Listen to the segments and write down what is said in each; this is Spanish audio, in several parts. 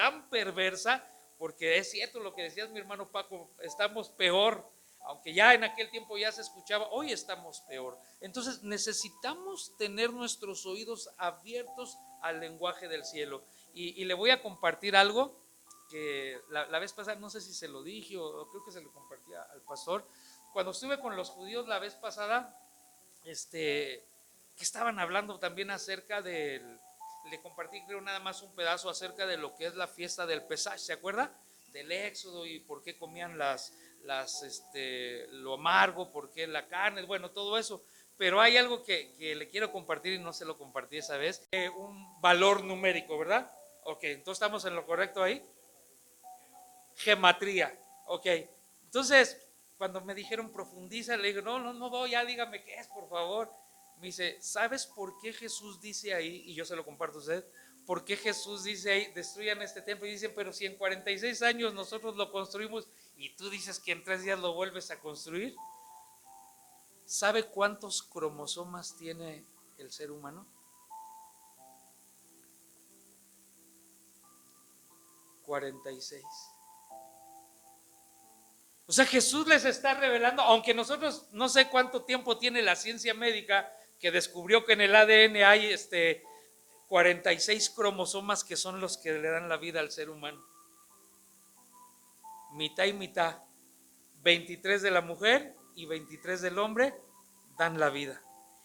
tan perversa, porque es cierto lo que decías mi hermano Paco, estamos peor, aunque ya en aquel tiempo ya se escuchaba, hoy estamos peor. Entonces necesitamos tener nuestros oídos abiertos al lenguaje del cielo. Y le voy a compartir algo que la vez pasada, no sé si se lo dije o creo que se lo compartí al pastor. Cuando estuve con los judíos la vez pasada, que estaban hablando también acerca del, le compartí creo nada más un pedazo acerca de lo que es la fiesta del Pesaj, ¿se acuerda? Del Éxodo y por qué comían lo amargo, por qué la carne, bueno, todo eso. Pero hay algo que le quiero compartir y no se lo compartí esa vez, un valor numérico, ¿verdad? Ok, entonces estamos en lo correcto ahí. Gematría, ok. Entonces, cuando me dijeron profundiza, le digo, no, ya dígame qué es, por favor. Me dice, ¿sabes por qué Jesús dice ahí? Y yo se lo comparto a usted. ¿Por qué Jesús dice ahí, destruyan este templo? Y dicen, pero si en 46 años nosotros lo construimos y tú dices que en 3 días lo vuelves a construir. ¿Sabe cuántos cromosomas tiene el ser humano? 46. O sea, Jesús les está revelando, aunque nosotros no sé cuánto tiempo tiene la ciencia médica que descubrió que en el ADN hay 46 cromosomas que son los que le dan la vida al ser humano. Mitad y mitad. 23 de la mujer y 23 del hombre dan la vida.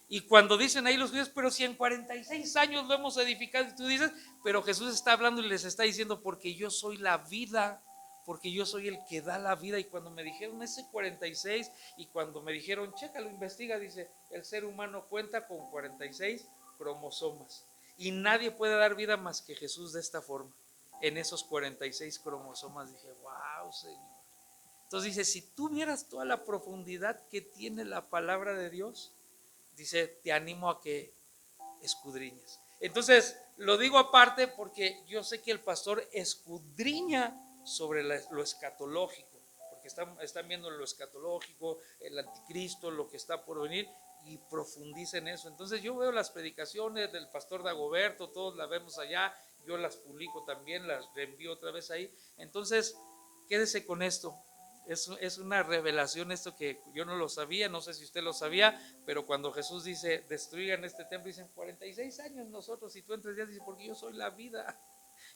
Y cuando dicen ahí los judíos, pero si en 46 años lo hemos edificado, y tú dices, pero Jesús está hablando y les está diciendo, porque yo soy la vida, porque yo soy el que da la vida. Y cuando me dijeron ese 46 y cuando me dijeron, chécalo, investiga, dice, el ser humano cuenta con 46 cromosomas y nadie puede dar vida más que Jesús de esta forma, en esos 46 cromosomas. Dije, wow, Señor. Entonces dice, si tú vieras toda la profundidad que tiene la palabra de Dios, dice, te animo a que escudriñes. Entonces, lo digo aparte porque yo sé que el pastor escudriña sobre lo escatológico, porque están viendo lo escatológico, el anticristo, lo que está por venir, y profundiza en eso. Entonces yo veo las predicaciones del pastor Dagoberto, todos las vemos allá, yo las publico también, las reenvío otra vez ahí. Entonces, quédese con esto. Es una revelación esto que yo no lo sabía, no sé si usted lo sabía, pero cuando Jesús dice, destruyan este templo, dicen 46 años nosotros, y tú en 3 días dices, porque yo soy la vida,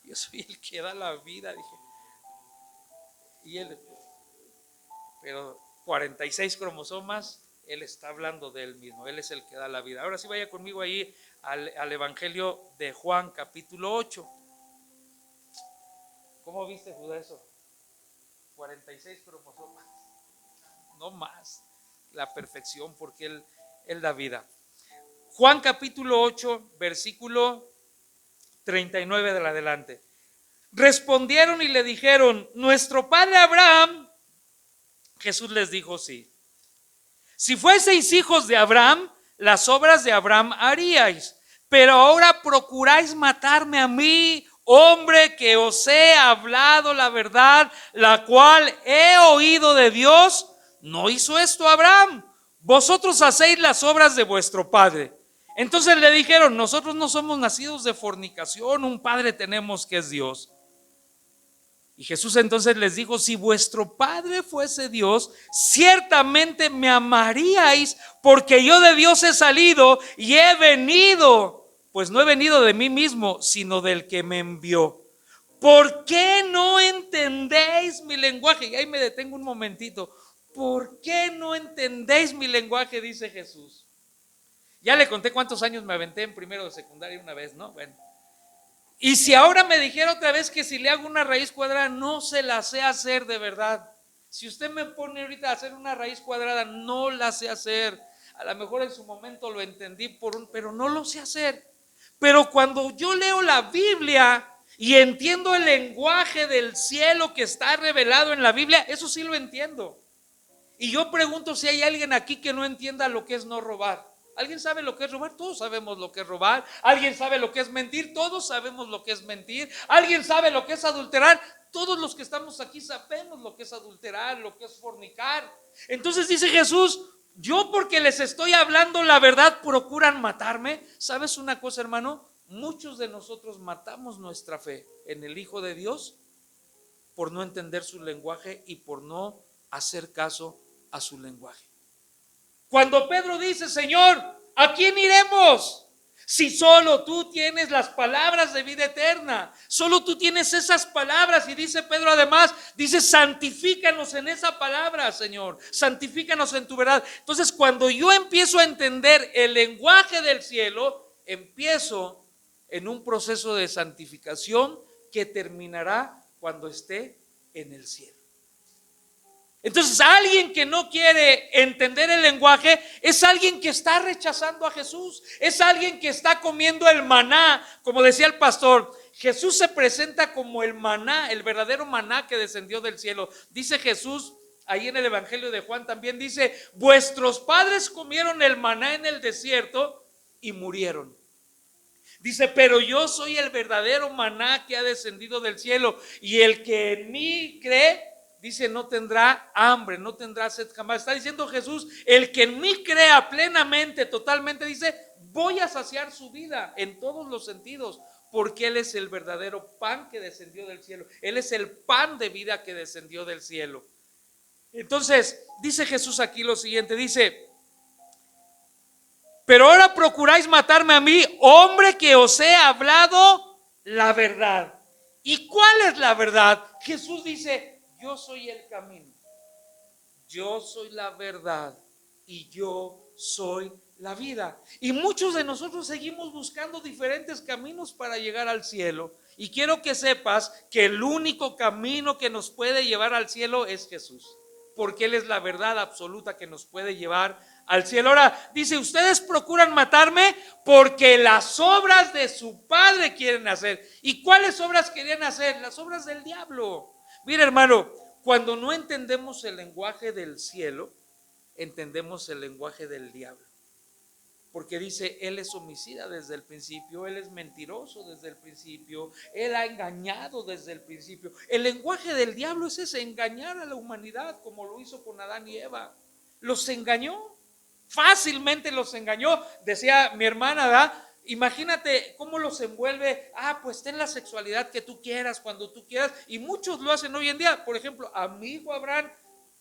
yo soy el que da la vida, dije. Y él, pero 46 cromosomas, él está hablando de él mismo, él es el que da la vida. Ahora sí vaya conmigo ahí al Evangelio de Juan, capítulo 8. ¿Cómo viste, Judá, eso? 46 cromosomas, no más, la perfección, porque él da vida. Juan capítulo 8, versículo 39 del adelante. Respondieron y le dijeron, nuestro padre Abraham. Jesús les dijo, sí. Si fueseis hijos de Abraham, las obras de Abraham haríais, pero ahora procuráis matarme a mí, hombre que os he hablado la verdad, la cual he oído de Dios. ¿No hizo esto Abraham? Vosotros hacéis las obras de vuestro padre. Entonces le dijeron, nosotros no somos nacidos de fornicación, un padre tenemos que es Dios. Y Jesús entonces les dijo, si vuestro padre fuese Dios, ciertamente me amaríais, porque yo de Dios he salido y he venido, pues no he venido de mí mismo, sino del que me envió. ¿Por qué no entendéis mi lenguaje? Y ahí me detengo un momentito. ¿Por qué no entendéis mi lenguaje? Dice Jesús. Ya le conté cuántos años me aventé en primero de secundaria una vez, ¿no? Bueno. Y si ahora me dijera otra vez que si le hago una raíz cuadrada, no se la sé hacer de verdad. Si usted me pone ahorita a hacer una raíz cuadrada, no la sé hacer. A lo mejor en su momento lo entendí pero no lo sé hacer. Pero cuando yo leo la Biblia y entiendo el lenguaje del cielo que está revelado en la Biblia, eso sí lo entiendo. Y yo pregunto si hay alguien aquí que no entienda lo que es no robar. ¿Alguien sabe lo que es robar? Todos sabemos lo que es robar. ¿Alguien sabe lo que es mentir? Todos sabemos lo que es mentir. ¿Alguien sabe lo que es adulterar? Todos los que estamos aquí sabemos lo que es adulterar, lo que es fornicar. Entonces dice Jesús, yo porque les estoy hablando la verdad procuran matarme. ¿Sabes una cosa, hermano? muchos de nosotros matamos nuestra fe en el Hijo de Dios por no entender su lenguaje y por no hacer caso a su lenguaje. Cuando Pedro dice: Señor, ¿a quién iremos? Si solo tú tienes las palabras de vida eterna, solo tú tienes esas palabras. Y dice Pedro además, dice: santifícanos en esa palabra, Señor, santifícanos en tu verdad. Entonces, cuando yo empiezo a entender el lenguaje del cielo, empiezo en un proceso de santificación que terminará cuando esté en el cielo. Entonces, alguien que no quiere entender el lenguaje es alguien que está rechazando a Jesús, es alguien que está comiendo el maná. Como decía el pastor, Jesús se presenta como el maná, el verdadero maná que descendió del cielo. Dice Jesús ahí en el Evangelio de Juan, también dice: vuestros padres comieron el maná en el desierto y murieron. Dice: pero yo soy el verdadero maná que ha descendido del cielo, y el que en mí cree, dice, no tendrá hambre, no tendrá sed jamás. Está diciendo Jesús: el que en mí crea plenamente, totalmente, dice, voy a saciar su vida en todos los sentidos, porque Él es el verdadero pan que descendió del cielo. Él es el pan de vida que descendió del cielo. Entonces, dice Jesús aquí lo siguiente, dice: pero ahora procuráis matarme a mí, hombre que os he hablado la verdad. ¿Y cuál es la verdad? Jesús dice: yo soy el camino, yo soy la verdad y yo soy la vida. Y muchos de nosotros seguimos buscando diferentes caminos para llegar al cielo. Y quiero que sepas que el único camino que nos puede llevar al cielo es Jesús, porque Él es la verdad absoluta que nos puede llevar al cielo. Ahora dice: ustedes procuran matarme porque las obras de su padre quieren hacer. ¿Y cuáles obras querían hacer? Las obras del diablo. Mira, hermano, cuando no entendemos el lenguaje del cielo, entendemos el lenguaje del diablo. Porque dice: Él es homicida desde el principio, Él es mentiroso desde el principio, Él ha engañado desde el principio. El lenguaje del diablo es ese: engañar a la humanidad, como lo hizo con Adán y Eva. Los engañó, fácilmente los engañó. Decía mi hermana, ¿verdad? Imagínate cómo los envuelve. Pues ten la sexualidad que tú quieras, cuando tú quieras. Y muchos lo hacen hoy en día. Por ejemplo, a mi hijo Abraham,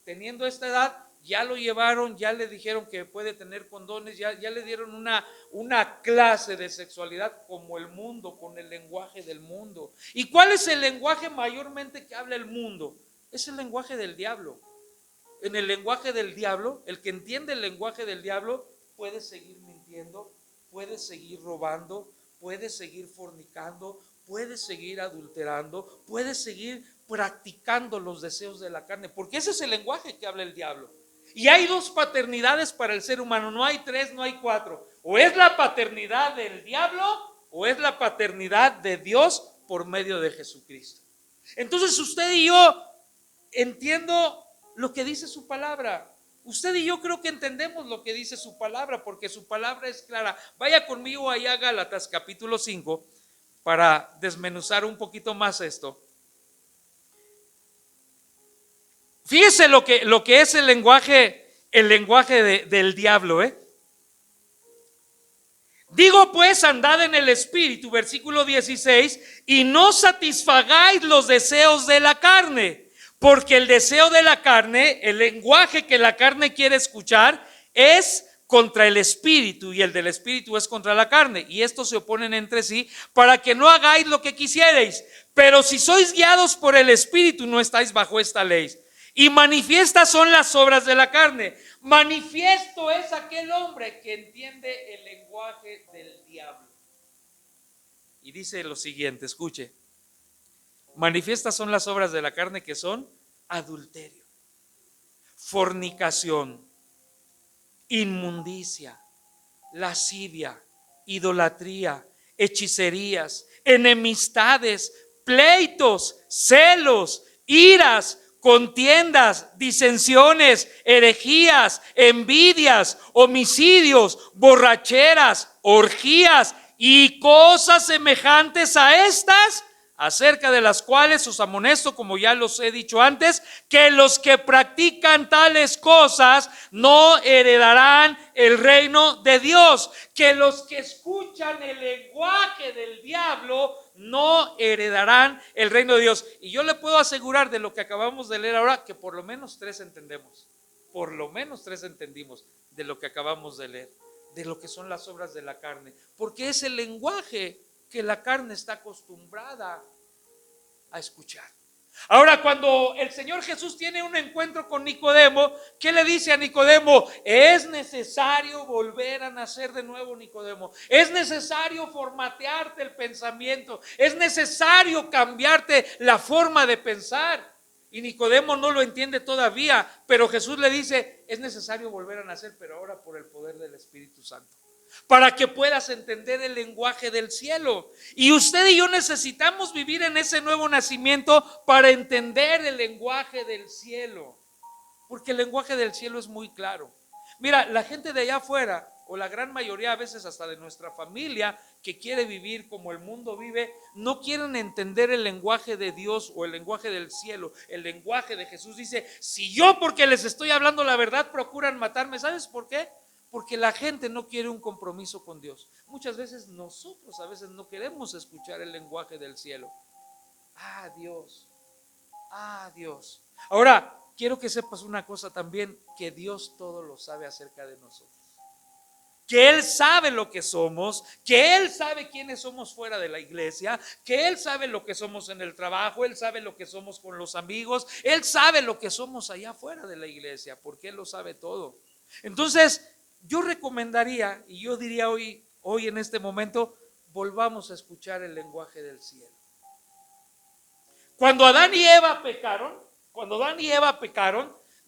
teniendo esta edad, ya lo llevaron, ya le dijeron que puede tener condones, ya le dieron una clase de sexualidad como el mundo, con el lenguaje del mundo. ¿Y cuál es el lenguaje mayormente que habla el mundo? Es el lenguaje del diablo. En el lenguaje del diablo, el que entiende el lenguaje del diablo puede seguir mintiendo, puede seguir robando, puede seguir fornicando, puede seguir adulterando, puede seguir practicando los deseos de la carne, porque ese es el lenguaje que habla el diablo. Y hay dos paternidades para el ser humano, no hay tres, no hay cuatro. O es la paternidad del diablo o es la paternidad de Dios por medio de Jesucristo. Entonces usted y yo entiendo lo que dice su palabra. Usted y yo creo que entendemos lo que dice su palabra, porque su palabra es clara. Vaya conmigo allá a Gálatas capítulo 5 para desmenuzar un poquito más esto. Fíjese lo que es el lenguaje del diablo, Digo pues, andad en el espíritu, versículo 16, y no satisfagáis los deseos de la carne, porque el deseo de la carne, el lenguaje que la carne quiere escuchar, es contra el espíritu, y el del espíritu es contra la carne, y estos se oponen entre sí, para que no hagáis lo que quisierais. Pero si sois guiados por el espíritu, no estáis bajo esta ley. Y manifiestas son las obras de la carne. Manifiesto es aquel hombre que entiende el lenguaje del diablo. Y dice lo siguiente, escuche: manifiestas son las obras de la carne, que son adulterio, fornicación, inmundicia, lascivia, idolatría, hechicerías, enemistades, pleitos, celos, iras, contiendas, disensiones, herejías, envidias, homicidios, borracheras, orgías y cosas semejantes a estas, acerca de las cuales os amonesto, como ya los he dicho antes, que los que practican tales cosas no heredarán el reino de Dios, que los que escuchan el lenguaje del diablo no heredarán el reino de Dios. Y yo le puedo asegurar de lo que acabamos de leer ahora, que por lo menos 3 entendemos, por lo menos 3 entendimos de lo que acabamos de leer, de lo que son las obras de la carne, porque es el lenguaje que la carne está acostumbrada a escuchar. Ahora, cuando el Señor Jesús tiene un encuentro con Nicodemo, ¿qué le dice a Nicodemo? Es necesario volver a nacer de nuevo, Nicodemo. Es necesario formatearte el pensamiento. Es necesario cambiarte la forma de pensar. Y Nicodemo no lo entiende todavía, pero Jesús le dice, es necesario volver a nacer, pero ahora por el poder del Espíritu Santo, para que puedas entender el lenguaje del cielo. Y usted y yo necesitamos vivir en ese nuevo nacimiento para entender el lenguaje del cielo, porque el lenguaje del cielo es muy claro. Mira, la gente de allá afuera, o la gran mayoría a veces hasta de nuestra familia, que quiere vivir como el mundo vive, no quieren entender el lenguaje de Dios o el lenguaje del cielo, el lenguaje de Jesús. Dice, si yo porque les estoy hablando la verdad procuran matarme, ¿sabes por qué? Porque la gente no quiere un compromiso con Dios. Muchas veces nosotros a veces no queremos escuchar el lenguaje del cielo. Dios, Dios. Ahora, quiero que sepas una cosa también, que Dios todo lo sabe acerca de nosotros. Que Él sabe lo que somos, que Él sabe quiénes somos fuera de la iglesia, que Él sabe lo que somos en el trabajo, Él sabe lo que somos con los amigos, Él sabe lo que somos allá fuera de la iglesia, porque Él lo sabe todo. Entonces, yo recomendaría, y yo diría hoy en este momento, volvamos a escuchar el lenguaje del cielo. Cuando Adán y Eva pecaron,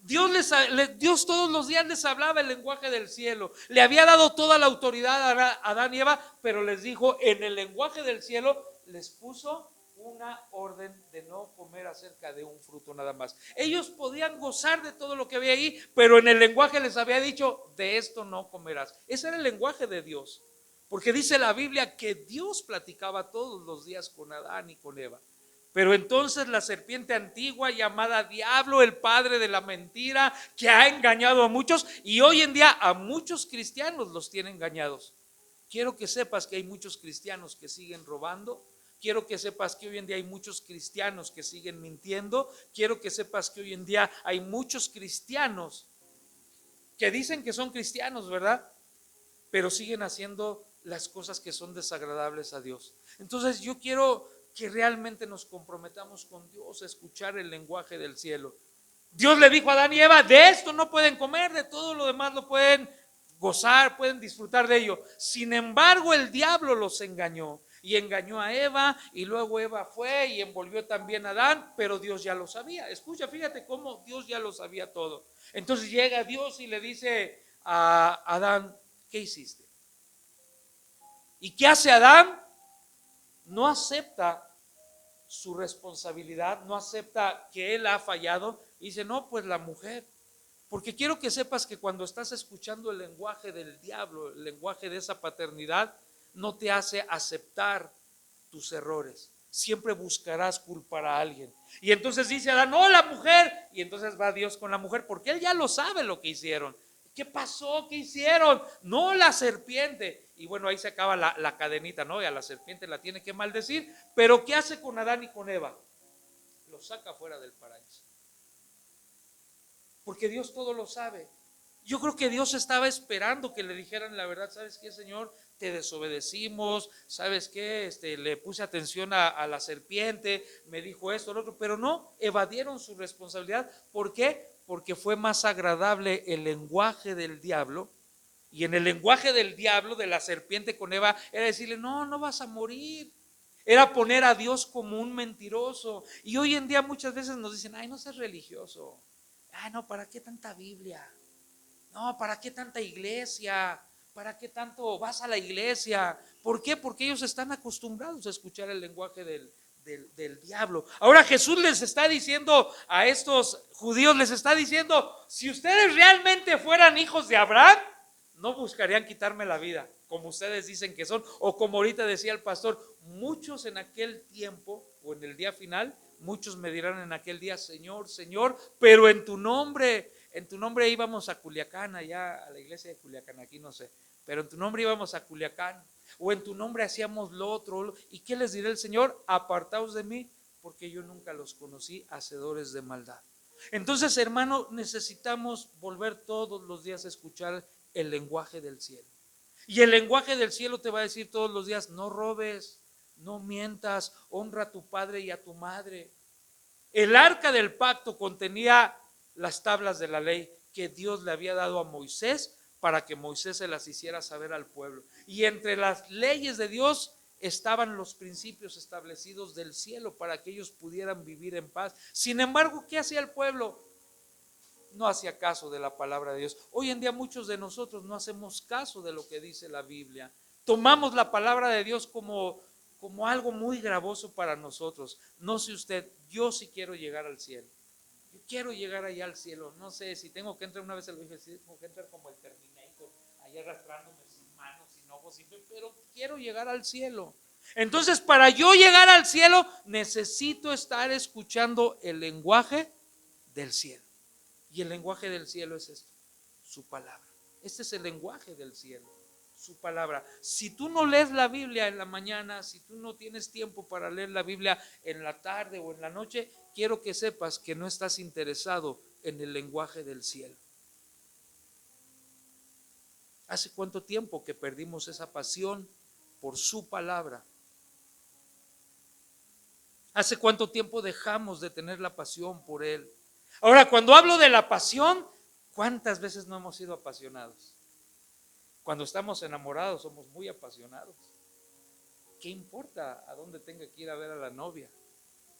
Dios todos los días les hablaba el lenguaje del cielo. Le había dado toda la autoridad a Adán y Eva, pero les dijo en el lenguaje del cielo, les puso una orden de no comer acerca de un fruto nada más. Ellos podían gozar de todo lo que había ahí, pero en el lenguaje les había dicho, de esto no comerás. Ese era el lenguaje de Dios, porque dice la Biblia que Dios platicaba todos los días con Adán y con Eva. Pero entonces la serpiente antigua llamada diablo, el padre de la mentira, que ha engañado a muchos, y hoy en día a muchos cristianos los tiene engañados. Quiero que sepas que hay muchos cristianos que siguen robando. Quiero que sepas que hoy en día hay muchos cristianos que siguen mintiendo. Quiero que sepas que hoy en día hay muchos cristianos que dicen que son cristianos, ¿verdad? Pero siguen haciendo las cosas que son desagradables a Dios. Entonces yo quiero que realmente nos comprometamos con Dios a escuchar el lenguaje del cielo. Dios le dijo a Adán y Eva, de esto no pueden comer, de todo lo demás lo pueden gozar, pueden disfrutar de ello. Sin embargo, el diablo los engañó y engañó a Eva, y luego Eva fue y envolvió también a Adán, pero Dios ya lo sabía. Escucha, fíjate cómo Dios ya lo sabía todo. Entonces llega Dios y le dice a Adán, ¿qué hiciste? ¿Y qué hace Adán? No acepta su responsabilidad, no acepta que él ha fallado, y dice, no, pues la mujer. Porque quiero que sepas que cuando estás escuchando el lenguaje del diablo, el lenguaje de esa paternidad, no te hace aceptar tus errores. Siempre buscarás culpar a alguien. Y entonces dice Adán, no, la mujer. Y entonces va Dios con la mujer, porque él ya lo sabe lo que hicieron. ¿Qué pasó? ¿Qué hicieron? No, la serpiente. Y bueno, ahí se acaba la cadenita, ¿no? Y a la serpiente la tiene que maldecir. Pero ¿qué hace con Adán y con Eva? Los saca fuera del paraíso. Porque Dios todo lo sabe. Yo creo que Dios estaba esperando que le dijeran la verdad. ¿Sabes qué, Señor? Te desobedecimos. ¿Sabes qué? Le puse atención a la serpiente. Me dijo esto, lo otro. Pero no, evadieron su responsabilidad. ¿Por qué? Porque fue más agradable el lenguaje del diablo. Y en el lenguaje del diablo, de la serpiente con Eva, era decirle, no, no vas a morir. Era poner a Dios como un mentiroso. Y hoy en día muchas veces nos dicen, ay, no seas religioso. Ay, no, ¿para qué tanta Biblia? No, ¿para qué tanta iglesia? ¿Para qué tanto vas a la iglesia? ¿Por qué? Porque ellos están acostumbrados a escuchar el lenguaje del diablo. Ahora Jesús les está diciendo a estos judíos, les está diciendo, si ustedes realmente fueran hijos de Abraham, no buscarían quitarme la vida, como ustedes dicen que son, o como ahorita decía el pastor, muchos en aquel tiempo o en el día final, muchos me dirán en aquel día: Señor, Señor, pero en tu nombre íbamos a Culiacán, allá a la iglesia de Culiacán, aquí no sé, pero en tu nombre íbamos a Culiacán, o en tu nombre hacíamos lo otro. ¿Y qué les dirá el Señor? Apartaos de mí, porque yo nunca los conocí, hacedores de maldad. Entonces, hermano, necesitamos volver todos los días a escuchar el lenguaje del cielo. Y el lenguaje del cielo te va a decir todos los días: no robes, no mientas, honra a tu padre y a tu madre. El arca del pacto contenía las tablas de la ley que Dios le había dado a Moisés para que Moisés se las hiciera saber al pueblo. Y entre las leyes de Dios estaban los principios establecidos del cielo para que ellos pudieran vivir en paz. Sin embargo, ¿qué hacía el pueblo? No hacía caso de la palabra de Dios. Hoy en día muchos de nosotros no hacemos caso de lo que dice la Biblia. Tomamos la palabra de Dios como algo muy gravoso para nosotros. No sé usted, yo sí quiero llegar al cielo. Yo quiero llegar allá al cielo. No sé si tengo que entrar, una vez lo dije, si tengo que entrar como el Terminator, allá arrastrándome sin manos, sin ojos, pero quiero llegar al cielo. Entonces, para yo llegar al cielo, necesito estar escuchando el lenguaje del cielo. Y el lenguaje del cielo es esto: su palabra. Este es el lenguaje del cielo, su palabra. Si tú no lees la Biblia en la mañana, si tú no tienes tiempo para leer la Biblia en la tarde o en la noche, quiero que sepas que no estás interesado en el lenguaje del cielo. ¿Hace cuánto tiempo que perdimos esa pasión por su palabra? ¿Hace cuánto tiempo dejamos de tener la pasión por Él? Ahora, cuando hablo de la pasión, ¿cuántas veces no hemos sido apasionados? Cuando estamos enamorados somos muy apasionados. ¿Qué importa a dónde tenga que ir a ver a la novia?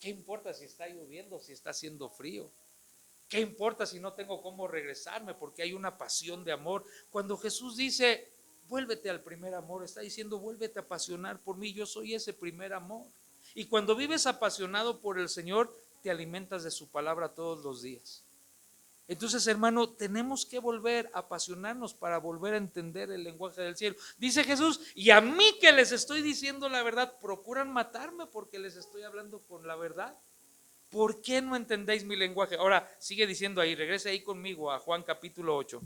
¿Qué importa si está lloviendo, si está haciendo frío? ¿Qué importa si no tengo cómo regresarme? Porque hay una pasión de amor. Cuando Jesús dice: vuélvete al primer amor, está diciendo: vuélvete a apasionar por mí, yo soy ese primer amor. Y cuando vives apasionado por el Señor, te alimentas de su palabra todos los días. Entonces, hermano, tenemos que volver a apasionarnos para volver a entender el lenguaje del cielo. Dice Jesús: y a mí que les estoy diciendo la verdad, procuran matarme porque les estoy hablando con la verdad. ¿Por qué no entendéis mi lenguaje? Ahora, sigue diciendo ahí, regrese ahí conmigo a Juan capítulo 8,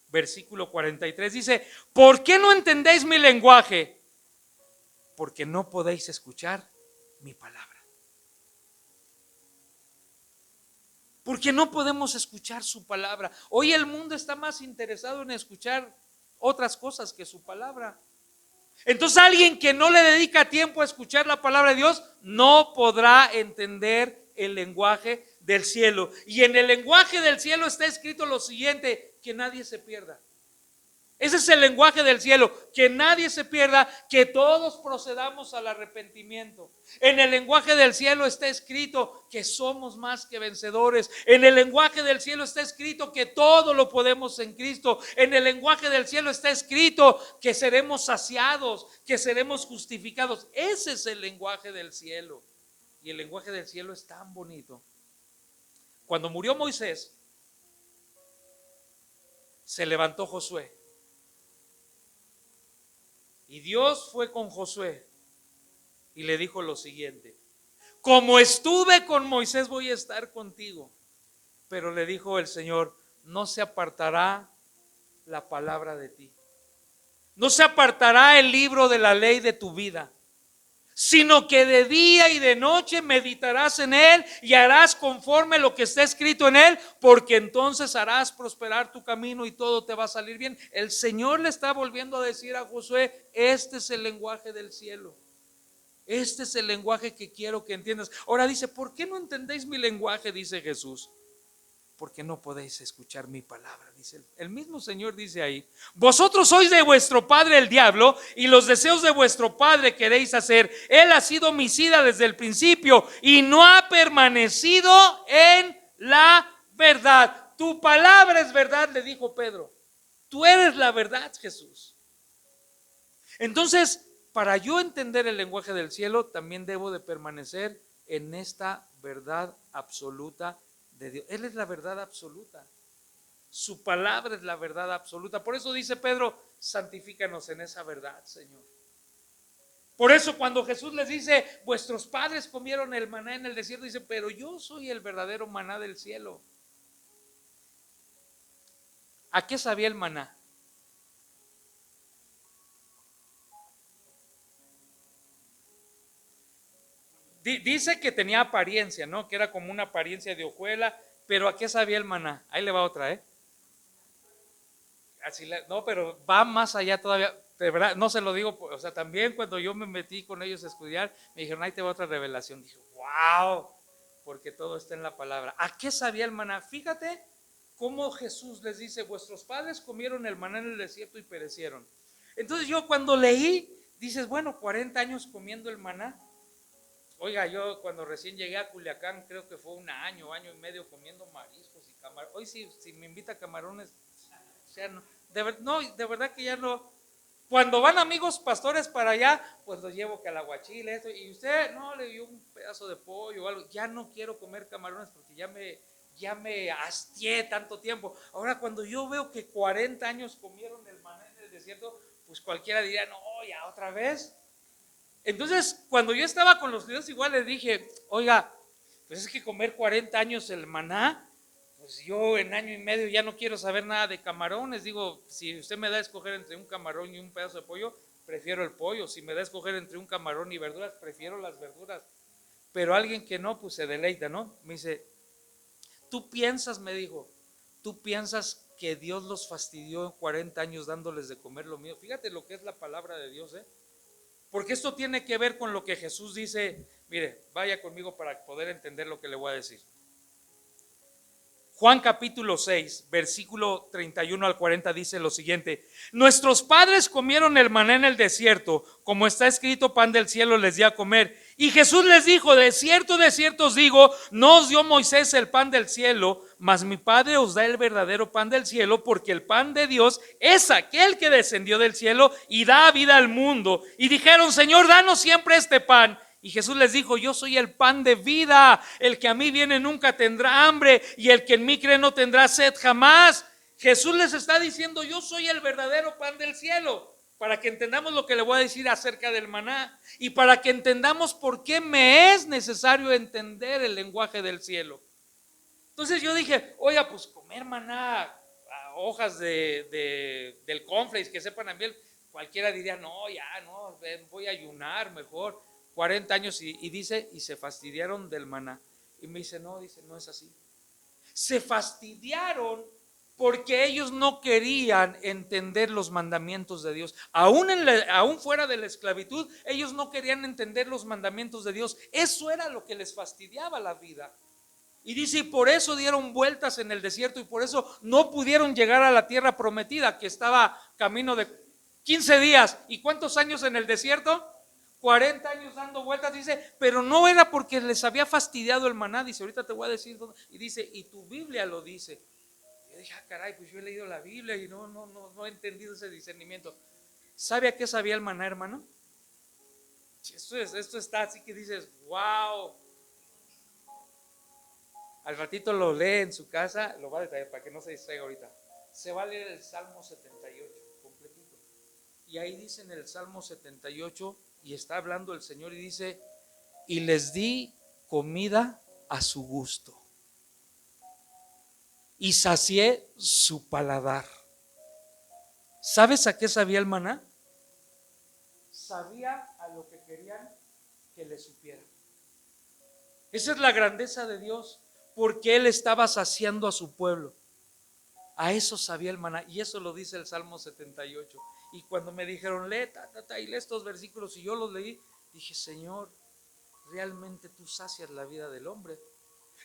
versículo 43. Dice: ¿por qué no entendéis mi lenguaje? Porque no podéis escuchar mi palabra. Porque no podemos escuchar su palabra. Hoy el mundo está más interesado en escuchar otras cosas que su palabra. Entonces, alguien que no le dedica tiempo a escuchar la palabra de Dios no podrá entender el lenguaje del cielo. Y en el lenguaje del cielo está escrito lo siguiente: que nadie se pierda. Ese es el lenguaje del cielo: que nadie se pierda, que todos procedamos al arrepentimiento. En el lenguaje del cielo está escrito que somos más que vencedores. En el lenguaje del cielo está escrito que todo lo podemos en Cristo. En el lenguaje del cielo está escrito que seremos saciados, que seremos justificados. Ese es el lenguaje del cielo. Y el lenguaje del cielo es tan bonito. Cuando murió Moisés, se levantó Josué. Y Dios fue con Josué y le dijo lo siguiente: como estuve con Moisés, voy a estar contigo. Pero le dijo el Señor: no se apartará la palabra de ti, no se apartará el libro de la ley de tu vida, sino que de día y de noche meditarás en él y harás conforme lo que está escrito en él, porque entonces harás prosperar tu camino y todo te va a salir bien. El Señor le está volviendo a decir a Josué: este es el lenguaje del cielo. Este es el lenguaje que quiero que entiendas. Ahora dice: ¿por qué no entendéis mi lenguaje? Dice Jesús: porque no podéis escuchar mi palabra. Dice el mismo Señor, dice ahí: vosotros sois de vuestro padre el diablo, y los deseos de vuestro padre queréis hacer. Él ha sido homicida desde el principio y no ha permanecido en la verdad. Tu palabra es verdad, le dijo Pedro. Tú eres la verdad, Jesús. Entonces, para yo entender el lenguaje del cielo, también debo de permanecer en esta verdad absoluta de Dios. Él es la verdad absoluta. Su palabra es la verdad absoluta. Por eso dice Pedro: santifícanos en esa verdad, Señor. Por eso cuando Jesús les dice, vuestros padres comieron el maná en el desierto, dice, pero yo soy el verdadero maná del cielo. ¿A qué sabía el maná? Dice que tenía apariencia, ¿no? Que era como una apariencia de hojuela, pero ¿a qué sabía el maná? Ahí le va otra, ¿eh? No, pero va más allá todavía. De verdad, no se lo digo, o sea, también cuando yo me metí con ellos a estudiar, me dijeron, ahí te va otra revelación. Dije, wow, porque todo está en la palabra. ¿A qué sabía el maná? Fíjate cómo Jesús les dice, vuestros padres comieron el maná en el desierto y perecieron. Entonces yo cuando leí, dices, bueno, 40 años comiendo el maná. Oiga, yo cuando recién llegué a Culiacán, creo que fue un año y medio comiendo mariscos y camarones. Hoy sí, si me invita a camarones, ya no. De verdad que ya no. Cuando van amigos pastores para allá, pues los llevo que al aguachile, esto, y usted no le dio un pedazo de pollo o algo. Ya no quiero comer camarones porque ya me hastié tanto tiempo. Ahora cuando yo veo que 40 años comieron el maná en el desierto, pues cualquiera diría, no, ya otra vez. Entonces, cuando yo estaba con los judíos, igual les dije, oiga, pues es que comer 40 años el maná, pues yo en año y medio ya no quiero saber nada de camarones. Digo, si usted me da a escoger entre un camarón y un pedazo de pollo, prefiero el pollo. Si me da a escoger entre un camarón y verduras, prefiero las verduras. Pero alguien que no, pues se deleita, ¿no? Me dice, tú piensas, me dijo, tú piensas que Dios los fastidió en 40 años dándoles de comer lo mío. Fíjate lo que es la palabra de Dios, ¿eh? Porque esto tiene que ver con lo que Jesús dice. Mire, vaya conmigo para poder entender lo que le voy a decir. Juan capítulo 6, versículo 31 al 40 dice lo siguiente: nuestros padres comieron el maná en el desierto, como está escrito, pan del cielo les di a comer. Y Jesús les dijo, de cierto os digo, no os dio Moisés el pan del cielo, mas mi Padre os da el verdadero pan del cielo, porque el pan de Dios es aquel que descendió del cielo y da vida al mundo. Y dijeron, Señor, danos siempre este pan. Y Jesús les dijo, yo soy el pan de vida, el que a mí viene nunca tendrá hambre, y el que en mí cree no tendrá sed jamás. Jesús les está diciendo, yo soy el verdadero pan del cielo, para que entendamos lo que le voy a decir acerca del maná, y para que entendamos por qué me es necesario entender el lenguaje del cielo. Entonces yo dije, oiga, pues comer maná, hojas del cornflakes que sepan a miel, cualquiera diría, no, ya, no, voy a ayunar mejor. 40 años y dice, y se fastidiaron del maná. Y me dice, no es así. Se fastidiaron porque ellos no querían entender los mandamientos de Dios. Aún fuera de la esclavitud, ellos no querían entender los mandamientos de Dios. Eso era lo que les fastidiaba la vida. Y dice, y por eso dieron vueltas en el desierto, y por eso no pudieron llegar a la tierra prometida, que estaba camino de 15 días. ¿Y cuántos años en el desierto? 40 años dando vueltas, dice, pero no era porque les había fastidiado el maná. Dice, ahorita te voy a decir dónde. Y dice, y tu Biblia lo dice. Y yo dije, caray, pues yo he leído la Biblia y no he entendido ese discernimiento. ¿Sabe a qué sabía el maná, hermano? Esto está así que dices, wow. Al ratito lo lee en su casa, lo va a detallar para que no se distraiga ahorita. Se va a leer el Salmo 78 completito. Y ahí dice en el Salmo 78, y está hablando el Señor y dice, y les di comida a su gusto y sacié su paladar. ¿Sabes a qué sabía el maná? Sabía a lo que querían que le supieran. Esa es la grandeza de Dios, porque Él estaba saciando a su pueblo. A eso sabía el maná, y eso lo dice el Salmo 78. Y cuando me dijeron, lee, y lee estos versículos, y yo los leí, dije, Señor, realmente tú sacias la vida del hombre.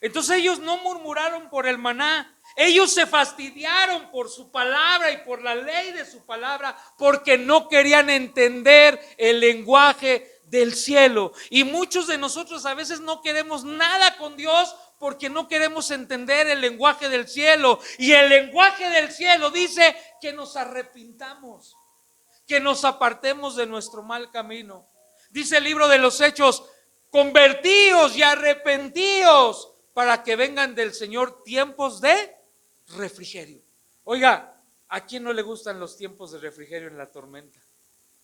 Entonces ellos no murmuraron por el maná, ellos se fastidiaron por su palabra y por la ley de su palabra, porque no querían entender el lenguaje del cielo. Y muchos de nosotros a veces no queremos nada con Dios porque no queremos entender el lenguaje del cielo. Y el lenguaje del cielo dice que nos arrepintamos, que nos apartemos de nuestro mal camino. Dice el libro de los Hechos, convertíos y arrepentíos para que vengan del Señor tiempos de refrigerio. Oiga, ¿a quién no le gustan los tiempos de refrigerio en la tormenta?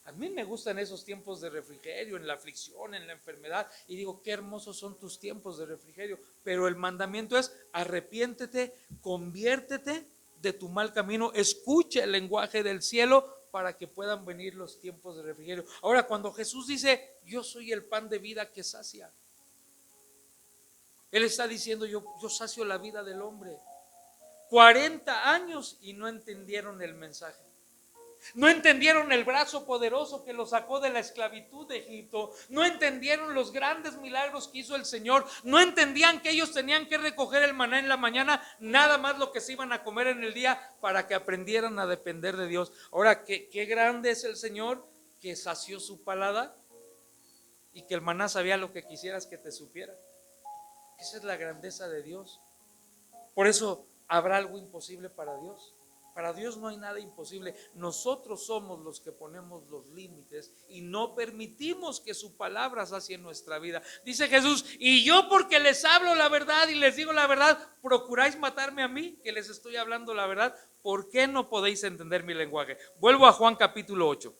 A mí me gustan esos tiempos de refrigerio, en la aflicción, en la enfermedad, y digo, qué hermosos son tus tiempos de refrigerio. Pero el mandamiento es: arrepiéntete, conviértete de tu mal camino, escucha el lenguaje del cielo para que puedan venir los tiempos de refrigerio. Ahora, cuando Jesús dice, yo soy el pan de vida que sacia, Él está diciendo, yo sacio la vida del hombre. 40 años y no entendieron el mensaje. No entendieron el brazo poderoso que los sacó de la esclavitud de Egipto. No entendieron los grandes milagros que hizo el Señor. No entendían que ellos tenían que recoger el maná en la mañana, nada más lo que se iban a comer en el día, para que aprendieran a depender de Dios. Ahora, qué grande es el Señor, que sació su paladar y que el maná sabía lo que quisieras que te supiera. Esa es la grandeza de Dios. Por eso, ¿habrá algo imposible para Dios? Para Dios no hay nada imposible. Nosotros somos los que ponemos los límites y no permitimos que su palabra sacie nuestra vida. Dice Jesús, y yo, porque les hablo la verdad y les digo la verdad, ¿procuráis matarme a mí, que les estoy hablando la verdad? ¿Por qué no podéis entender mi lenguaje? Vuelvo a Juan capítulo 8.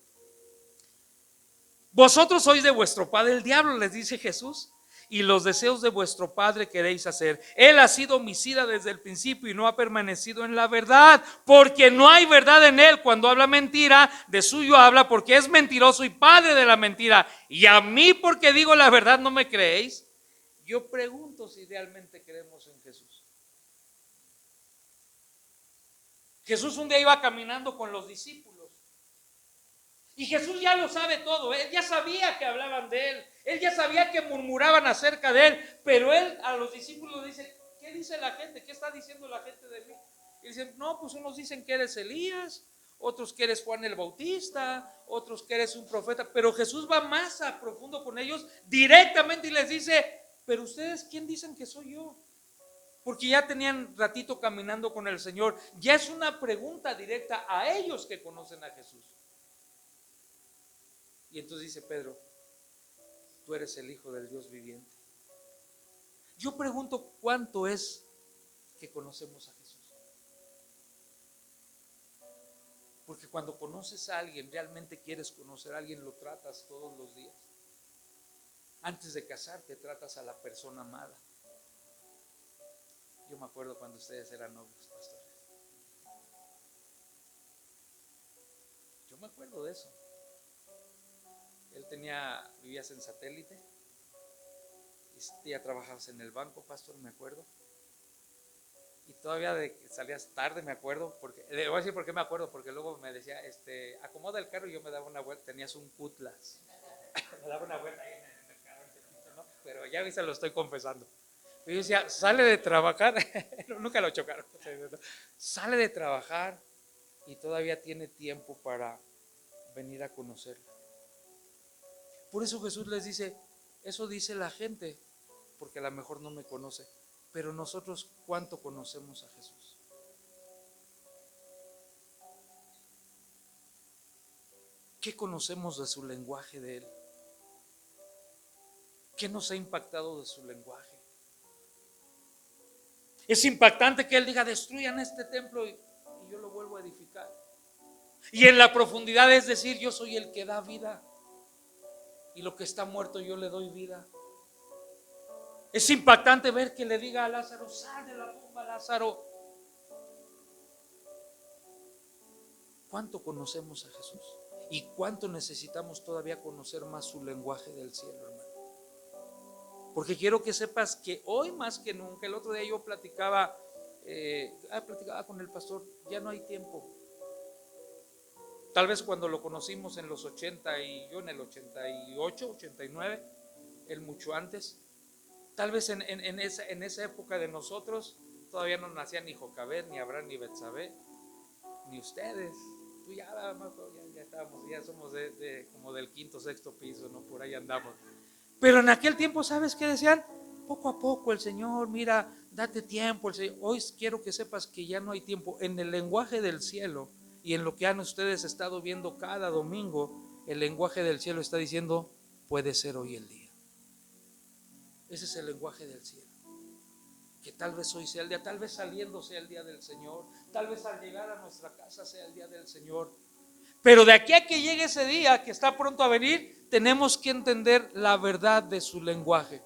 Vosotros sois de vuestro padre el diablo, les dice Jesús, y los deseos de vuestro padre queréis hacer. Él ha sido homicida desde el principio y no ha permanecido en la verdad, porque no hay verdad en él. Cuando habla mentira, de suyo habla, porque es mentiroso y padre de la mentira. Y a mí, porque digo la verdad, ¿no me creéis? Yo pregunto si realmente creemos en Jesús. Jesús un día iba caminando con los discípulos. Y Jesús ya lo sabe todo. Él ya sabía que hablaban de él. Él ya sabía que murmuraban acerca de él. Pero él a los discípulos dice, ¿qué dice la gente? ¿Qué está diciendo la gente de mí? Y dicen, no, pues unos dicen que eres Elías, otros que eres Juan el Bautista, otros que eres un profeta. Pero Jesús va más a profundo con ellos directamente y les dice, pero ustedes, ¿quién dicen que soy yo? Porque ya tenían ratito caminando con el Señor. Ya es una pregunta directa a ellos que conocen a Jesús. Y entonces dice Pedro, tú eres el Hijo del Dios viviente. Yo pregunto, ¿cuánto es que conocemos a Jesús? Porque cuando conoces a alguien, realmente quieres conocer a alguien, lo tratas todos los días. Antes de casarte, tratas a la persona amada. Yo me acuerdo cuando ustedes eran novios, pastores. Yo me acuerdo de eso. Él vivías en Satélite, y ya trabajabas en el banco, pastor, me acuerdo. Y todavía salías tarde, me acuerdo, porque le voy a decir por qué me acuerdo, porque luego me decía, acomoda el carro, y yo me daba una vuelta, tenías un Cutlass. Me daba una vuelta ahí en el carro, ¿no? Pero ya se lo estoy confesando. Y yo decía, sale de trabajar, nunca lo chocaron, sale de trabajar y todavía tiene tiempo para venir a conocerla. Por eso Jesús les dice, eso dice la gente, porque a lo mejor no me conoce, pero nosotros, ¿cuánto conocemos a Jesús? ¿Qué conocemos de su lenguaje de Él? ¿Qué nos ha impactado de su lenguaje? Es impactante que Él diga, destruyan este templo y yo lo vuelvo a edificar. Y en la profundidad es decir, yo soy el que da vida. Y lo que está muerto yo le doy vida. Es impactante ver que le diga a Lázaro, sal de la tumba, Lázaro. ¿Cuánto conocemos a Jesús? ¿Y cuánto necesitamos todavía conocer más su lenguaje del cielo, hermano? Porque quiero que sepas que hoy más que nunca, el otro día yo platicaba con el pastor, ya no hay tiempo. Tal vez cuando lo conocimos en los 80 y yo en el 88, 89, él mucho antes. Tal vez en esa época de nosotros todavía no nacían ni Jocabed, ni Abraham, ni Betsabé, ni ustedes. Tú ya estábamos, ya somos como del quinto, sexto piso, ¿no? Por ahí andamos. Pero en aquel tiempo, ¿sabes qué decían? Poco a poco el Señor, mira, date tiempo. El Señor. Hoy quiero que sepas que ya no hay tiempo. En el lenguaje del cielo y en lo que han ustedes estado viendo cada domingo, el lenguaje del cielo está diciendo, puede ser hoy el día. Ese es el lenguaje del cielo. Que tal vez hoy sea el día, tal vez saliendo sea el día del Señor, tal vez al llegar a nuestra casa sea el día del Señor. Pero de aquí a que llegue ese día que está pronto a venir, tenemos que entender la verdad de su lenguaje.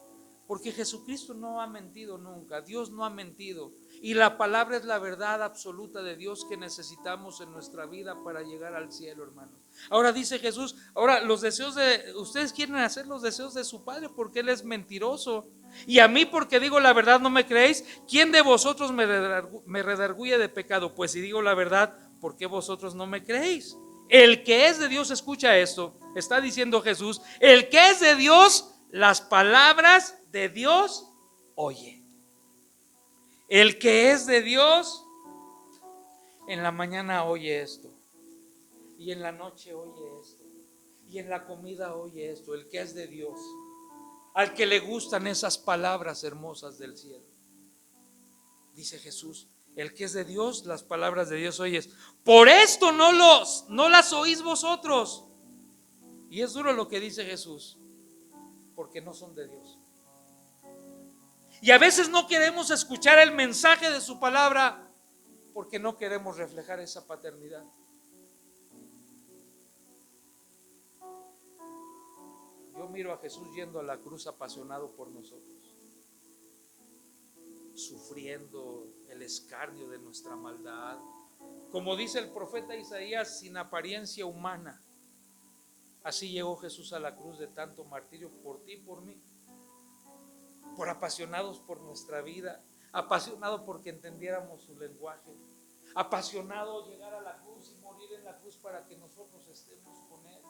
Porque Jesucristo no ha mentido nunca, Dios no ha mentido. Y la palabra es la verdad absoluta de Dios que necesitamos en nuestra vida para llegar al cielo, hermanos. Ahora dice Jesús, ahora los deseos de, ustedes quieren hacer los deseos de su Padre porque Él es mentiroso. Y a mí porque digo la verdad no me creéis. ¿Quién de vosotros me redarguye de pecado? Pues si digo la verdad, ¿por qué vosotros no me creéis? El que es de Dios, escucha esto, está diciendo Jesús, el que es de Dios, las palabras de Dios oye. El que es de Dios, en la mañana oye esto, y en la noche oye esto, y en la comida oye esto. El que es de Dios, al que le gustan esas palabras hermosas del cielo, dice Jesús, el que es de Dios, las palabras de Dios oyes. Por esto no las oís vosotros. Y es duro lo que dice Jesús, porque no son de Dios. Y a veces no queremos escuchar el mensaje de su palabra porque no queremos reflejar esa paternidad. Yo miro a Jesús yendo a la cruz apasionado por nosotros, sufriendo el escarnio de nuestra maldad. Como dice el profeta Isaías, sin apariencia humana. Así llegó Jesús a la cruz de tanto martirio por ti y por mí. Por apasionados por nuestra vida, apasionado porque entendiéramos su lenguaje, apasionado llegar a la cruz y morir en la cruz para que nosotros estemos con Él.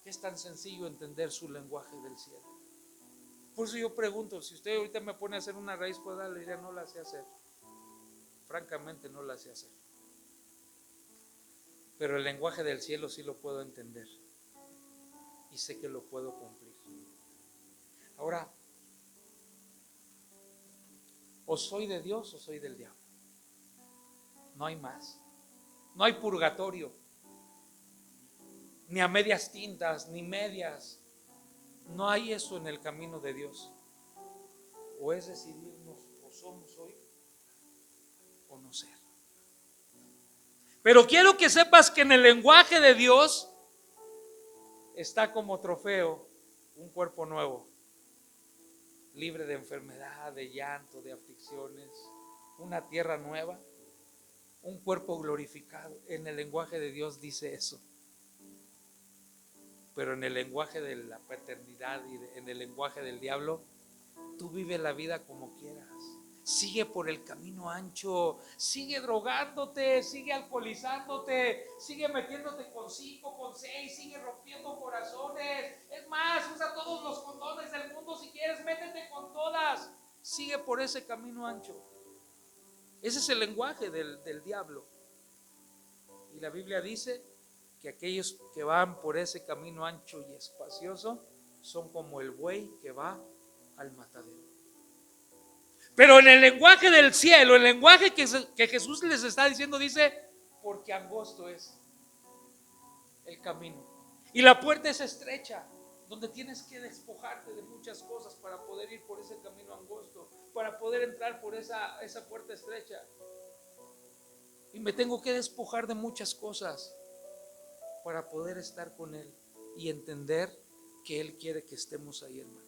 Es tan sencillo entender su lenguaje del cielo. Por eso yo pregunto, si usted ahorita me pone a hacer una raíz cuadrada, le diría, no la sé hacer. Francamente no la sé hacer. Pero el lenguaje del cielo sí lo puedo entender. Y sé que lo puedo cumplir. Ahora, o soy de Dios o soy del diablo. No hay más. No hay purgatorio. Ni a medias tintas, ni medias. No hay eso en el camino de Dios. O es decidirnos, o somos hoy, o no ser. Pero quiero que sepas que en el lenguaje de Dios está como trofeo un cuerpo nuevo, libre de enfermedad, de llanto, de aflicciones, una tierra nueva, un cuerpo glorificado. En el lenguaje de Dios dice eso. Pero en el lenguaje de la paternidad y en el lenguaje del diablo, tú vive la vida como quieras. Sigue por el camino ancho, sigue drogándote, sigue alcoholizándote, sigue metiéndote con 5, con 6, sigue rompiendo corazones. Es más, usa todos los condones del mundo si quieres, métete con todas. Sigue por ese camino ancho. Ese es el lenguaje del diablo. Y la Biblia dice que aquellos que van por ese camino ancho y espacioso son como el buey que va al matadero. Pero en el lenguaje del cielo, el lenguaje que Jesús les está diciendo, dice, porque angosto es el camino y la puerta es estrecha, donde tienes que despojarte de muchas cosas para poder ir por ese camino angosto, para poder entrar por esa puerta estrecha. Y me tengo que despojar de muchas cosas para poder estar con Él y entender que Él quiere que estemos ahí, hermano.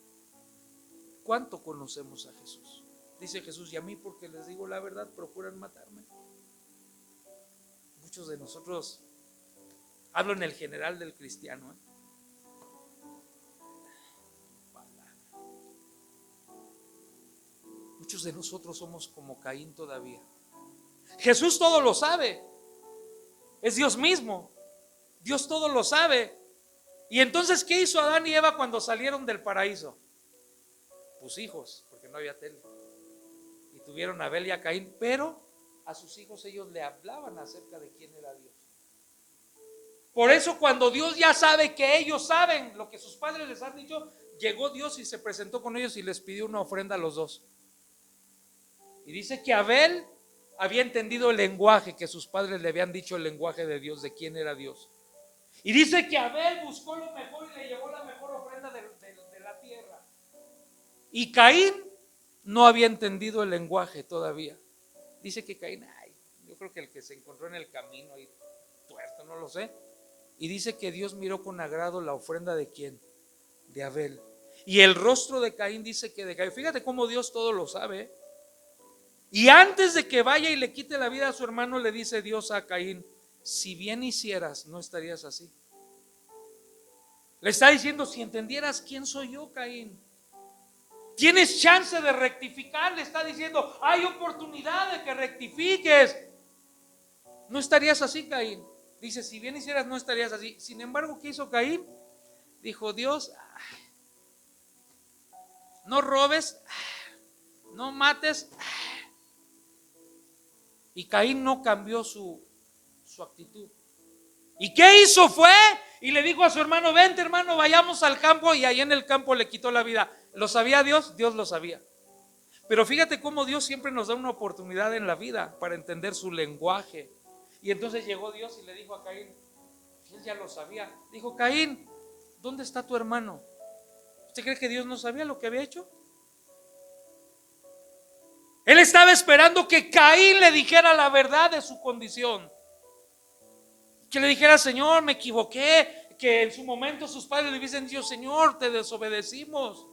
¿Cuánto conocemos a Jesús? Dice Jesús, y a mí porque les digo la verdad procuran matarme. Muchos de nosotros, hablo en el general del cristiano, muchos de nosotros somos como Caín todavía. Jesús todo lo sabe, es Dios mismo, Dios todo lo sabe. Y entonces, ¿qué hizo Adán y Eva cuando salieron del paraíso? Pues hijos, porque no había tele. Y tuvieron a Abel y a Caín, pero a sus hijos ellos le hablaban acerca de quién era Dios. Por eso cuando Dios ya sabe que ellos saben lo que sus padres les han dicho, llegó Dios y se presentó con ellos y les pidió una ofrenda a los dos. Y dice que Abel había entendido el lenguaje, que sus padres le habían dicho el lenguaje de Dios, de quién era Dios. Y dice que Abel buscó lo mejor y le llevó la mejor ofrenda de la tierra. Y Caín no había entendido el lenguaje todavía. Dice que Caín, yo creo que el que se encontró en el camino y tuerto, no lo sé. Y dice que Dios miró con agrado la ofrenda de ¿quién? De Abel. Y el rostro de Caín dice que de Caín. Fíjate cómo Dios todo lo sabe. Y antes de que vaya y le quite la vida a su hermano, le dice Dios a Caín: si bien hicieras, no estarías así. Le está diciendo: si entendieras quién soy yo, Caín, tienes chance de rectificar. Le está diciendo: hay oportunidad de que rectifiques. No estarías así, Caín. Dice: si bien hicieras, no estarías así. Sin embargo, ¿qué hizo Caín? Dijo Dios: no robes, no mates. Y Caín no cambió su actitud. ¿Y qué hizo? Fue y le dijo a su hermano: vente, hermano, vayamos al campo. Y ahí en el campo le quitó la vida. ¿Lo sabía Dios? Dios lo sabía. Pero fíjate cómo Dios siempre nos da una oportunidad en la vida para entender su lenguaje. Y entonces llegó Dios y le dijo a Caín, él ya lo sabía, dijo: Caín, ¿dónde está tu hermano? ¿Usted cree que Dios no sabía lo que había hecho? Él estaba esperando que Caín le dijera la verdad de su condición. Que le dijera: Señor, me equivoqué. Que en su momento sus padres le hubiesen dicho: Señor, te desobedecimos.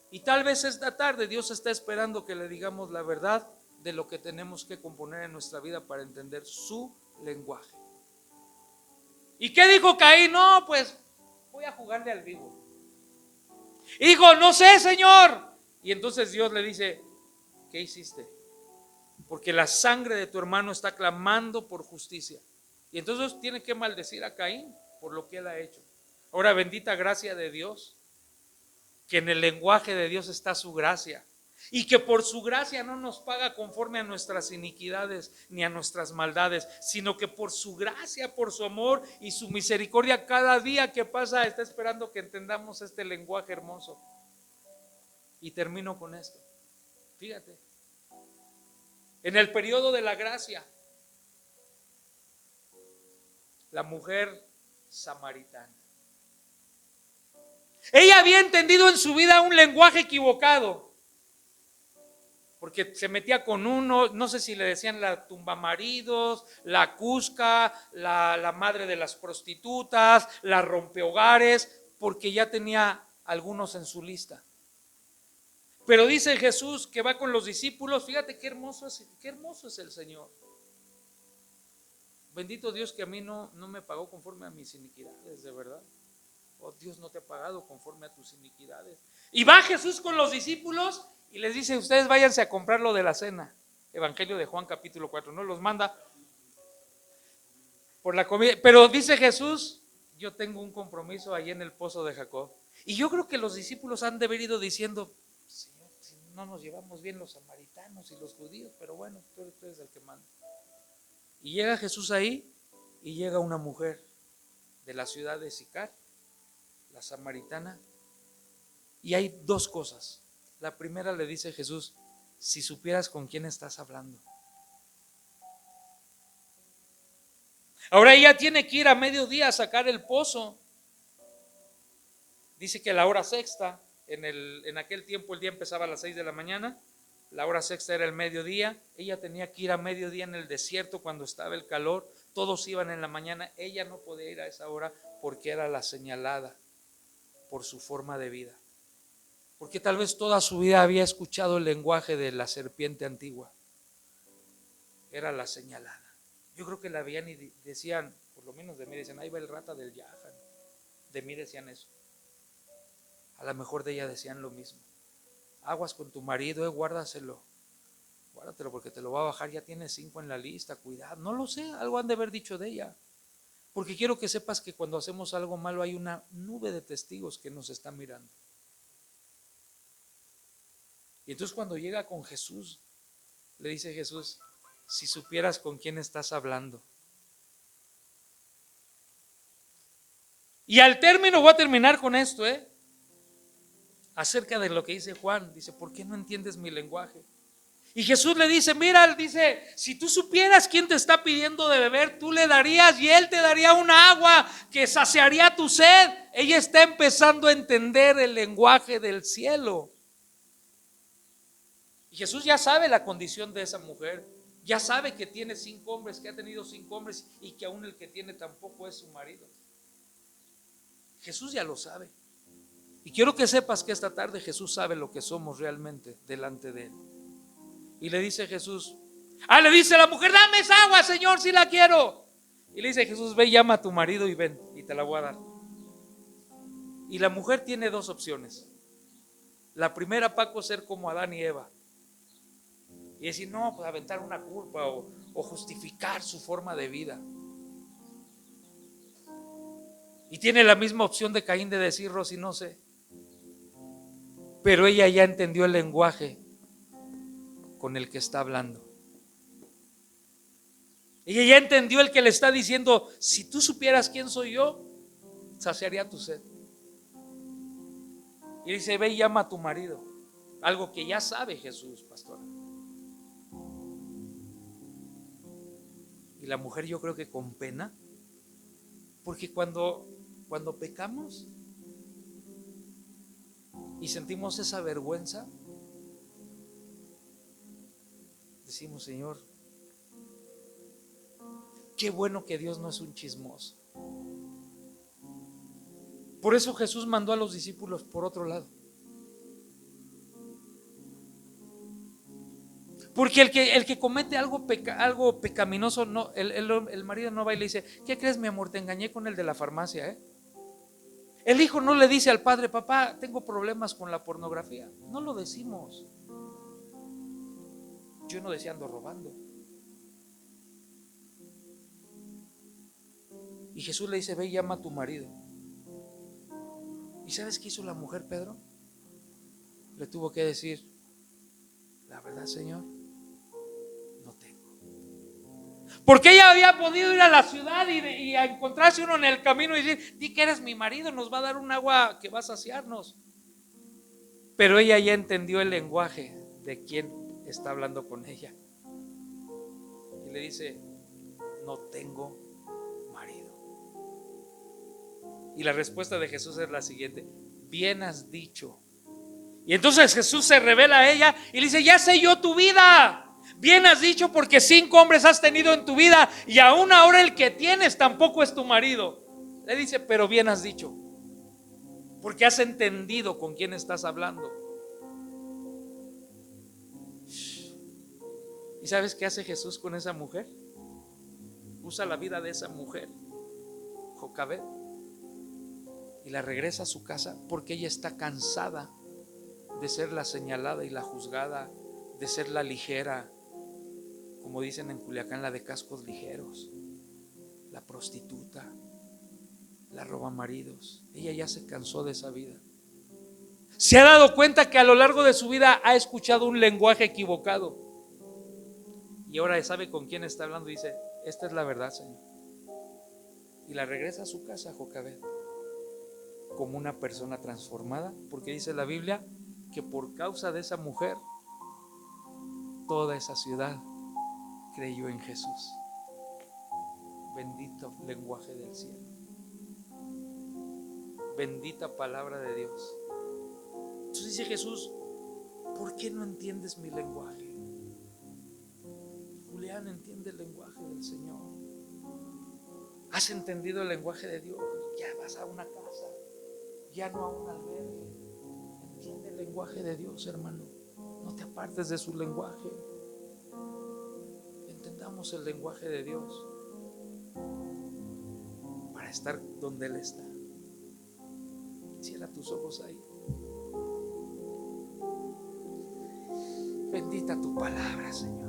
Y tal vez esta tarde Dios está esperando que le digamos la verdad de lo que tenemos que componer en nuestra vida para entender su lenguaje. ¿Y qué dijo Caín? No, pues voy a jugarle al vivo. Y dijo: no sé, Señor. Y entonces Dios le dice: ¿qué hiciste? Porque la sangre de tu hermano está clamando por justicia. Y entonces tiene que maldecir a Caín por lo que él ha hecho. Ahora, bendita gracia de Dios, que en el lenguaje de Dios está su gracia, y que por su gracia no nos paga conforme a nuestras iniquidades ni a nuestras maldades, sino que por su gracia, por su amor y su misericordia, cada día que pasa está esperando que entendamos este lenguaje hermoso. Y termino con esto. Fíjate, en el periodo de la gracia, la mujer samaritana, ella había entendido en su vida un lenguaje equivocado, porque se metía con uno, no sé si le decían la tumbamaridos, la cusca, la madre de las prostitutas, la rompehogares, porque ya tenía algunos en su lista. Pero dice Jesús que va con los discípulos. Fíjate qué hermoso es el Señor. Bendito Dios que a mí no me pagó conforme a mis iniquidades, de verdad. Oh, Dios no te ha pagado conforme a tus iniquidades. Y va Jesús con los discípulos y les dice: ustedes váyanse a comprar lo de la cena. Evangelio de Juan capítulo 4, no los manda por la comida. Pero dice Jesús: yo tengo un compromiso ahí en el pozo de Jacob. Y yo creo que los discípulos han de haber ido diciendo: Señor, si no nos llevamos bien los samaritanos y los judíos, pero bueno, tú eres el que manda. Y llega Jesús ahí y llega una mujer de la ciudad de Sicar, la samaritana, y hay dos cosas. La primera, le dice Jesús: si supieras con quién estás hablando. Ahora ella tiene que ir a mediodía a sacar el pozo. Dice que la hora sexta, en aquel tiempo el día empezaba a las 6 de la mañana, la hora sexta era el mediodía. Ella tenía que ir a mediodía en el desierto cuando estaba el calor. Todos iban en la mañana, ella no podía ir a esa hora porque era la señalada por su forma de vida. Porque tal vez toda su vida había escuchado el lenguaje de la serpiente antigua. Era la señalada. Yo creo que la veían y decían, por lo menos de mí decían: ahí va el rata del Yahan. De mí decían eso. A lo mejor de ella decían lo mismo: aguas con tu marido, guárdatelo porque te lo va a bajar, ya tienes 5 en la lista, cuidado. No lo sé, algo han de haber dicho de ella. Porque quiero que sepas que cuando hacemos algo malo hay una nube de testigos que nos está mirando. Y entonces cuando llega con Jesús, le dice Jesús: si supieras con quién estás hablando. Y al término, voy a terminar con esto, acerca de lo que dice Juan. Dice: ¿por qué no entiendes mi lenguaje? Y Jesús le dice: mira, dice, si tú supieras quién te está pidiendo de beber, tú le darías y él te daría una agua que saciaría tu sed. Ella está empezando a entender el lenguaje del cielo. Y Jesús ya sabe la condición de esa mujer. Ya sabe que tiene 5 hombres, que ha tenido 5 hombres y que aún el que tiene tampoco es su marido. Jesús ya lo sabe. Y quiero que sepas que esta tarde Jesús sabe lo que somos realmente delante de Él. Y le dice Jesús, le dice la mujer, dame esa agua, Señor, si la quiero. Y le dice Jesús, ve y llama a tu marido y ven, y te la voy a dar. Y la mujer tiene 2 opciones. La primera, Paco, ser como Adán y Eva y decir, no, pues aventar una culpa o justificar su forma de vida. Y tiene la misma opción de Caín de decir, Rosy, no sé. Pero ella ya entendió el lenguaje con el que está hablando. Ella ya entendió el que le está diciendo, si tú supieras quién soy yo, saciaría tu sed. Y dice, ve y llama a tu marido. Algo que ya sabe Jesús, pastora. Y la mujer, yo creo que con pena, porque cuando pecamos y sentimos esa vergüenza, decimos, Señor, qué bueno que Dios no es un chismoso. Por eso Jesús mandó a los discípulos por otro lado. Porque el que comete algo pecaminoso, no, el marido no va y le dice, ¿qué crees, mi amor? Te engañé con el de la farmacia, ¿eh? El hijo no le dice al padre, papá, tengo problemas con la pornografía. No lo decimos. Yo no decía, ando robando. Y Jesús le dice, ve y llama a tu marido. ¿Y sabes qué hizo la mujer, Pedro? Le tuvo que decir, la verdad, Señor, no tengo. Porque ella había podido ir a la ciudad y a encontrarse uno en el camino y decir, di que eres mi marido, nos va a dar un agua que va a saciarnos. Pero ella ya entendió el lenguaje de quien está hablando con ella. Y le dice, no tengo marido. Y la respuesta de Jesús es la siguiente, bien has dicho. Y entonces Jesús se revela a ella y le dice, ya sé yo tu vida. Bien has dicho, porque 5 hombres has tenido en tu vida y aún ahora el que tienes tampoco es tu marido. Le dice, pero bien has dicho, porque has entendido con quién estás hablando. ¿Y sabes qué hace Jesús con esa mujer? Usa la vida de esa mujer, Jocabed, y la regresa a su casa porque ella está cansada de ser la señalada y la juzgada, de ser la ligera, como dicen en Culiacán, la de cascos ligeros, la prostituta, la roba maridos. Ella ya se cansó de esa vida. Se ha dado cuenta que a lo largo de su vida ha escuchado un lenguaje equivocado y ahora sabe con quién está hablando y dice, esta es la verdad, Señor. Y la regresa a su casa, Jocabed, como una persona transformada, porque dice la Biblia que por causa de esa mujer toda esa ciudad creyó en Jesús. Bendito lenguaje del cielo, bendita palabra de Dios. Entonces dice Jesús, ¿por qué no entiendes mi lenguaje? Julián entiende el lenguaje del Señor. ¿Has entendido el lenguaje de Dios? Ya vas a una casa, ya no a un albergue. Entiende el lenguaje de Dios, hermano. No te apartes de su lenguaje. Entendamos el lenguaje de Dios para estar donde Él está. Cierra tus ojos ahí. Bendita tu palabra, Señor.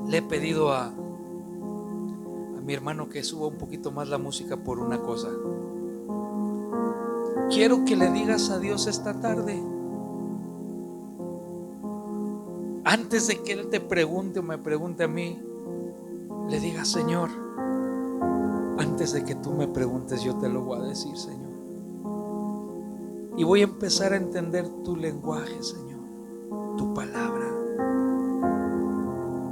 Le he pedido a mi hermano que suba un poquito más la música por una cosa. Quiero que le digas a Dios esta tarde, antes de que Él te pregunte o me pregunte a mí, le digas, Señor, antes de que tú me preguntes, yo te lo voy a decir, Señor. Y voy a empezar a entender tu lenguaje, Señor, tu palabra.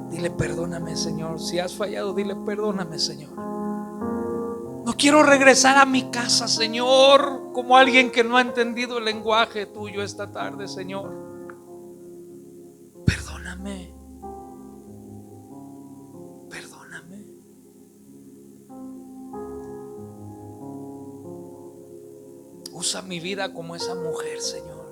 Dile, perdóname, Señor. Si has fallado, dile, perdóname, Señor. No No quiero regresar a mi casa, Señor, como alguien que no ha entendido el lenguaje tuyo esta tarde, Señor. Perdóname. Perdóname. Usa mi vida como esa mujer, Señor.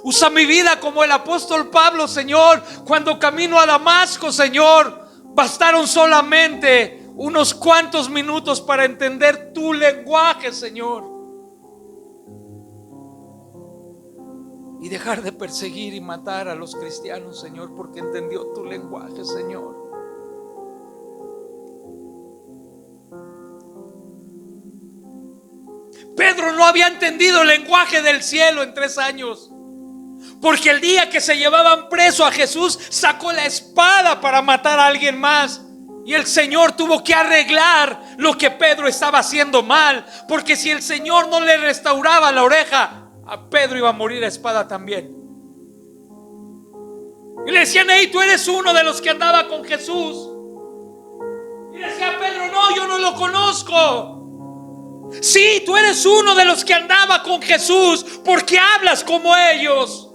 Usa mi vida como el apóstol Pablo, Señor. Cuando camino a Damasco, Señor, bastaron solamente unos cuantos minutos para entender tu lenguaje, Señor, y dejar de perseguir y matar a los cristianos, Señor, porque entendió tu lenguaje, Señor. Pedro no había entendido el lenguaje del cielo en 3 años, porque el día que se llevaban preso a Jesús, sacó la espada para matar a alguien más. Y el Señor tuvo que arreglar lo que Pedro estaba haciendo mal, porque si el Señor no le restauraba la oreja, a Pedro iba a morir a espada también. Y le decían: hey, tú eres uno de los que andaba con Jesús. Y decía Pedro: no, yo no lo conozco. Sí, tú eres uno de los que andaba con Jesús, porque hablas como ellos.